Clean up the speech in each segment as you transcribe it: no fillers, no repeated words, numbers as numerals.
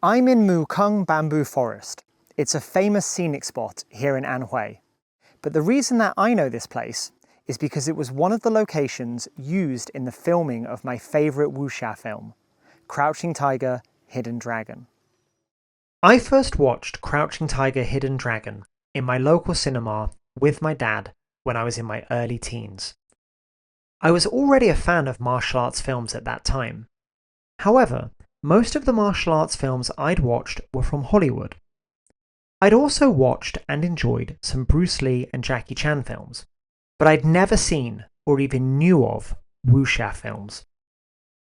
I'm in Mukeng Bamboo Forest. It's a famous scenic spot here in Anhui. But the reason that I know this place is because it was one of the locations used in the filming of my favourite wuxia film, Crouching Tiger, Hidden Dragon. I first watched Crouching Tiger, Hidden Dragon in my local cinema with my dad when I was in my early teens. I was already a fan of martial arts films at that time. However, most of the martial arts films I'd watched were from Hollywood. I'd also watched and enjoyed some Bruce Lee and Jackie Chan films, but I'd never seen or even knew of wuxia films.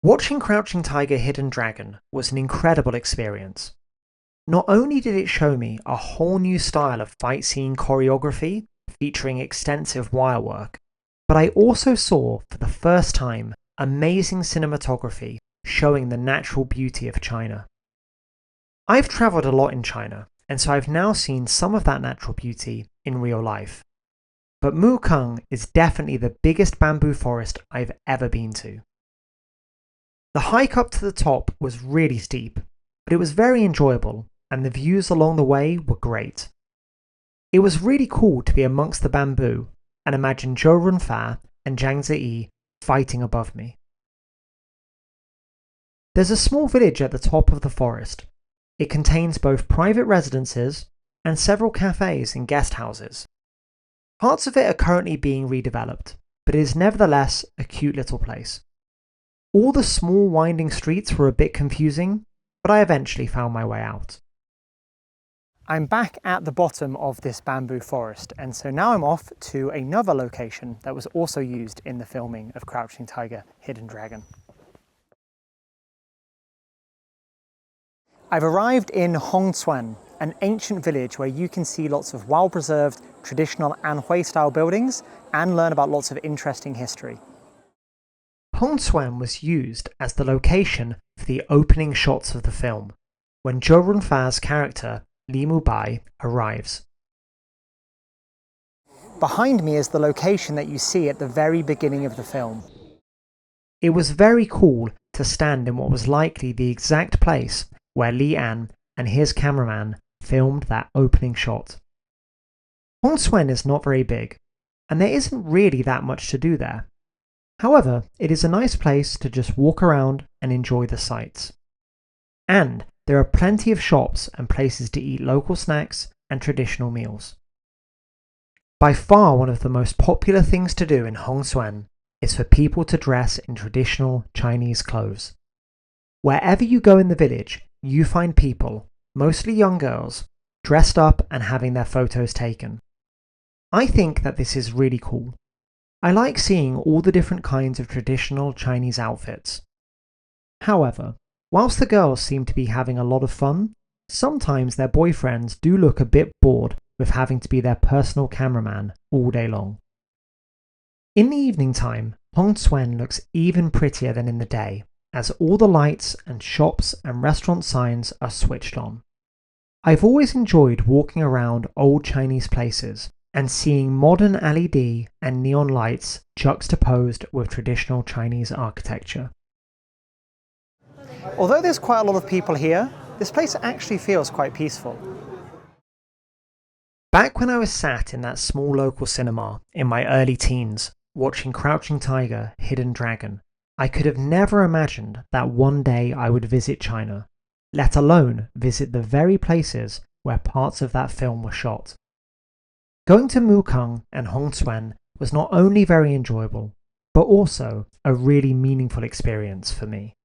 Watching Crouching Tiger, Hidden Dragon was an incredible experience. Not only did it show me a whole new style of fight scene choreography featuring extensive wire work, but I also saw for the first time amazing cinematography showing the natural beauty of China. I've travelled a lot in China, and so I've now seen some of that natural beauty in real life. But Mukeng is definitely the biggest bamboo forest I've ever been to. The hike up to the top was really steep, but it was very enjoyable, and the views along the way were great. It was really cool to be amongst the bamboo and imagine Zhou Runfa and Zhang Ziyi fighting above me. There's a small village at the top of the forest. It contains both private residences and several cafes and guest houses. Parts of it are currently being redeveloped, but it is nevertheless a cute little place. All the small winding streets were a bit confusing, but I eventually found my way out. I'm back at the bottom of this bamboo forest, and so now I'm off to another location that was also used in the filming of Crouching Tiger, Hidden Dragon. I've arrived in Hongcun, an ancient village where you can see lots of well-preserved traditional Anhui-style buildings and learn about lots of interesting history. Hongcun was used as the location for the opening shots of the film, when Zhou Runfa's character Li Mubai arrives. Behind me is the location that you see at the very beginning of the film. It was very cool to stand in what was likely the exact place where Li An and his cameraman filmed that opening shot. Hongcun is not very big, and there isn't really that much to do there. However, it is a nice place to just walk around and enjoy the sights. And there are plenty of shops and places to eat local snacks and traditional meals. By far one of the most popular things to do in Hongcun is for people to dress in traditional Chinese clothes. Wherever you go in the village, you find people, mostly young girls, dressed up and having their photos taken. I think that this is really cool. I like seeing all the different kinds of traditional Chinese outfits. However, whilst the girls seem to be having a lot of fun, sometimes their boyfriends do look a bit bored with having to be their personal cameraman all day long. In the evening time, Hongcun looks even prettier than in the day, as all the lights and shops and restaurant signs are switched on. I've always enjoyed walking around old Chinese places and seeing modern LED and neon lights juxtaposed with traditional Chinese architecture. Although there's quite a lot of people here, this place actually feels quite peaceful. Back when I was sat in that small local cinema in my early teens, watching Crouching Tiger, Hidden Dragon, I could have never imagined that one day I would visit China, let alone visit the very places where parts of that film were shot. Going to Mukeng and Hongcun was not only very enjoyable, but also a really meaningful experience for me.